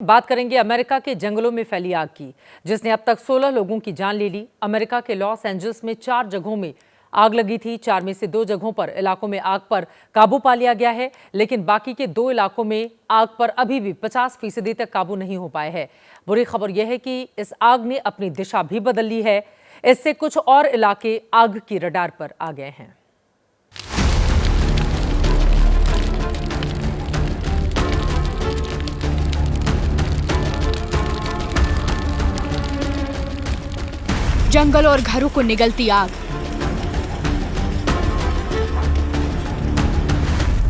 बात करेंगे अमेरिका के जंगलों में फैली आग की, जिसने अब तक 16 लोगों की जान ले ली। अमेरिका के लॉस एंजल्स में 4 जगहों में आग लगी थी। 4 में से 2 जगहों पर इलाकों में आग पर काबू पा लिया गया है, लेकिन बाकी के 2 इलाकों में आग पर अभी भी 50% तक काबू नहीं हो पाए है। बुरी खबर यह है कि इस आग ने अपनी दिशा भी बदल ली है। इससे कुछ और इलाके आग की रडार पर आ गए हैं। जंगल और घरों को निगलती आग।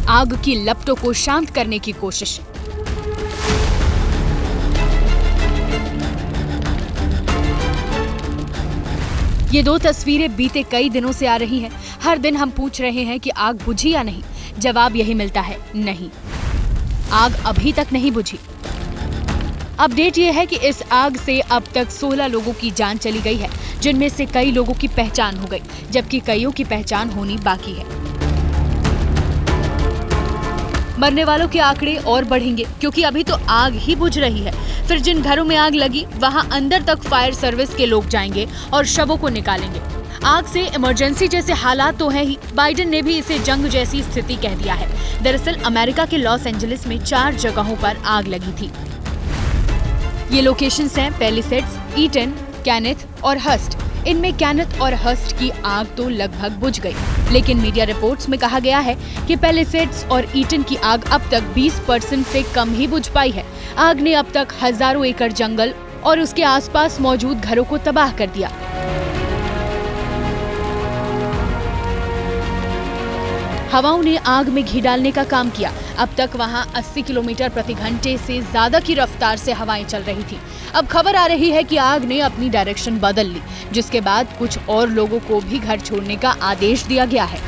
आग की लपटों को शांत करने की कोशिश। ये 2 तस्वीरें बीते कई दिनों से आ रही हैं। हर दिन हम पूछ रहे हैं कि आग बुझी या नहीं। जवाब यही मिलता है, नहीं, आग अभी तक नहीं बुझी। अपडेट ये है कि इस आग से अब तक 16 लोगों की जान चली गई है, जिनमें से कई लोगों की पहचान हो गई, जबकि कईयों की पहचान होनी बाकी है। मरने वालों के आंकड़े और बढ़ेंगे, क्योंकि अभी तो आग ही बुझ रही है। फिर जिन घरों में आग लगी, वहां अंदर तक फायर सर्विस के लोग जाएंगे और शवों को निकालेंगे। आग से इमरजेंसी जैसे हालात तो है ही, बाइडेन ने भी इसे जंग जैसी स्थिति कह दिया है। दरअसल अमेरिका के लॉस एंजलिस में 4 जगहों पर आग लगी थी। ये लोकेशंस हैं पैलिसेड्स, ईटन, कैनेथ और हस्ट। इनमें कैनेथ और हस्ट की आग तो लगभग बुझ गई, लेकिन मीडिया रिपोर्ट्स में कहा गया है कि पैलिसेड्स और ईटन की आग अब तक 20% से कम ही बुझ पाई है। आग ने अब तक हजारों एकड़ जंगल और उसके आसपास मौजूद घरों को तबाह कर दिया। हवाओं ने आग में घी डालने का काम किया। अब तक वहां 80 किलोमीटर प्रति घंटे से ज्यादा की रफ्तार से हवाएं चल रही थी। अब खबर आ रही है कि आग ने अपनी डायरेक्शन बदल ली, जिसके बाद कुछ और लोगों को भी घर छोड़ने का आदेश दिया गया है।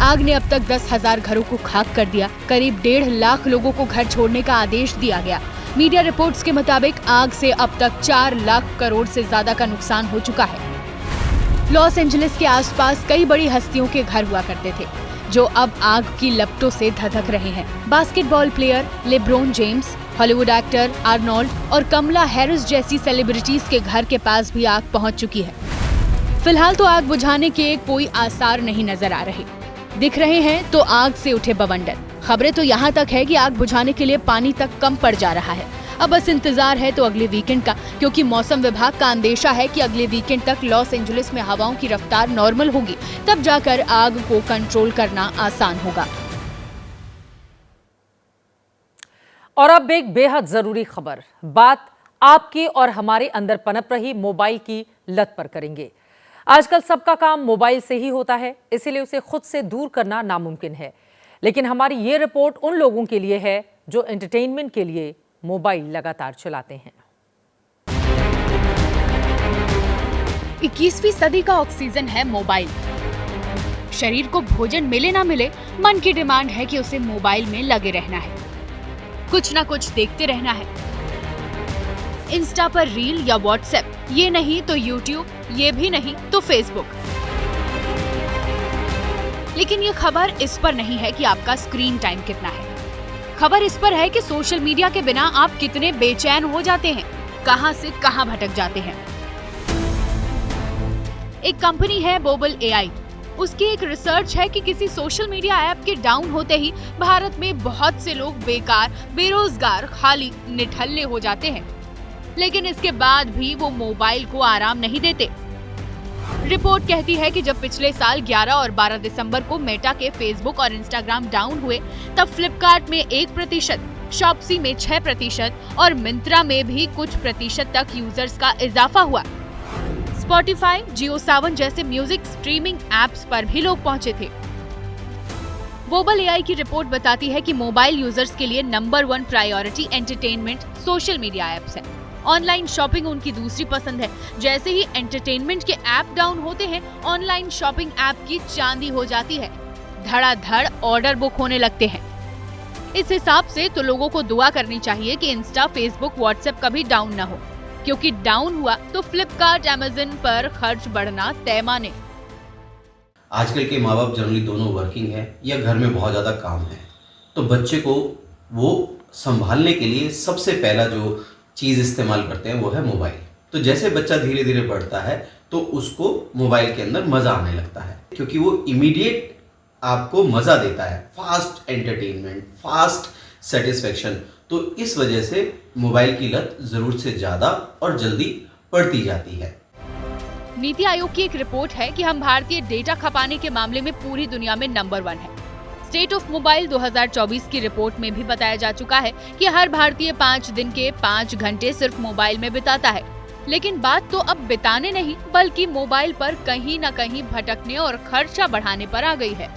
आग ने अब तक 10,000 घरों को खाक कर दिया। करीब 1.5 लाख लोगों को घर छोड़ने का आदेश दिया गया। मीडिया रिपोर्ट्स के मुताबिक आग से अब तक 4 लाख करोड़ से ज्यादा का नुकसान हो चुका है। लॉस एंजलिस के आसपास कई बड़ी हस्तियों के घर हुआ करते थे, जो अब आग की लपटों से धधक रहे हैं। Basketball player LeBron James, Hollywood actor Arnold और कमला हैरिस जैसी सेलिब्रिटीज के घर के पास भी आग पहुंच चुकी है। फिलहाल तो आग बुझाने के कोई आसार नहीं नजर आ रहे। दिख रहे हैं तो आग से उठे बवंडर। खबरें तो यहाँ तक है कि आग बुझाने के लिए पानी तक कम पड़ जा रहा है। अब बस इंतजार है तो अगले वीकेंड का, क्योंकि मौसम विभाग का अंदेशा है कि अगले वीकेंड तक लॉस एंजलिस में हवाओं की रफ्तार नॉर्मल होगी, तब जाकर आग को कंट्रोल करना आसान होगा। और अब एक बेहद जरूरी खबर, बात आपके और हमारे अंदर पनप रही मोबाइल की लत पर करेंगे। आजकल सबका काम मोबाइल से ही होता है, इसीलिए उसे खुद से दूर करना नामुमकिन है। लेकिन हमारी ये रिपोर्ट उन लोगों के लिए है जो एंटरटेनमेंट के लिए मोबाइल लगातार चलाते हैं। 21वीं सदी का ऑक्सीजन है मोबाइल। शरीर को भोजन मिले ना मिले, मन की डिमांड है कि उसे मोबाइल में लगे रहना है, कुछ ना कुछ देखते रहना है। इंस्टा पर रील या व्हाट्सएप, ये नहीं तो यूट्यूब, ये भी नहीं तो फेसबुक। लेकिन ये खबर इस पर नहीं है कि आपका स्क्रीन टाइम कितना है। खबर इस पर है कि सोशल मीडिया के बिना आप कितने बेचैन हो जाते हैं, कहां से कहां भटक जाते हैं। एक कंपनी है बोबल एआई। उसकी एक रिसर्च है कि किसी सोशल मीडिया ऐप के डाउन होते ही भारत में बहुत से लोग बेकार, बेरोजगार, खाली, निठल्ले हो जाते हैं। लेकिन इसके बाद भी वो मोबाइल को आराम नहीं देते। रिपोर्ट कहती है कि जब पिछले साल 11 और 12 दिसंबर को मेटा के फेसबुक और इंस्टाग्राम डाउन हुए, तब फ्लिपकार्ट में 1%, शॉप्सी में 6% और मिंत्रा में भी कुछ प्रतिशत तक यूजर्स का इजाफा हुआ। स्पॉटिफाई, जियो सावन जैसे म्यूजिक स्ट्रीमिंग एप्स पर भी लोग पहुंचे थे। बोबल एआई की रिपोर्ट बताती है कि मोबाइल यूजर्स के लिए number 1 priority entertainment social media apps है। ऑनलाइन शॉपिंग उनकी दूसरी पसंद है। जैसे ही एंटरटेनमेंट के ऐप डाउन होते हैं, ऑनलाइन शॉपिंग ऐप की चांदी हो जाती है। धड़ाधड़ ऑर्डर बुक होने लगते हैं। इस हिसाब से तो लोगों को दुआ करनी चाहिए कि इंस्टा, फेसबुक, व्हाट्सएप कभी डाउन ना हो, क्योंकि डाउन हुआ तो फ्लिपकार्ट, अमेज़न पर खर्च बढ़ना तय माने। आजकल के माँ बाप जनरली दोनों वर्किंग है या घर में बहुत ज़्यादा काम है, तो बच्चे को वो संभालने के लिए सबसे पहला जो चीज़ इस्तेमाल करते हैं वो है मोबाइल। तो जैसे बच्चा धीरे धीरे बढ़ता है तो उसको मोबाइल के अंदर मज़ा आने लगता है, क्योंकि वो इमीडिएट आपको मज़ा देता है, फास्ट एंटरटेनमेंट, फास्ट सेटिस्फेक्शन। तो इस वजह से मोबाइल की लत ज़रूरत से ज़्यादा और जल्दी बढ़ती जाती है। नीति आयोग की एक रिपोर्ट है कि हम भारतीय डेटा खपाने के मामले में पूरी दुनिया में नंबर 1 है। स्टेट ऑफ मोबाइल 2024 की रिपोर्ट में भी बताया जा चुका है कि हर भारतीय 5 दिन के 5 घंटे सिर्फ मोबाइल में बिताता है। लेकिन बात तो अब बिताने नहीं बल्कि मोबाइल पर कहीं न कहीं भटकने और खर्चा बढ़ाने पर आ गई है।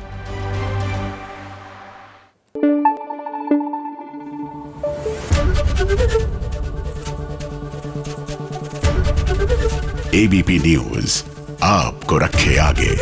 एबीपी न्यूज आपको रखे आगे।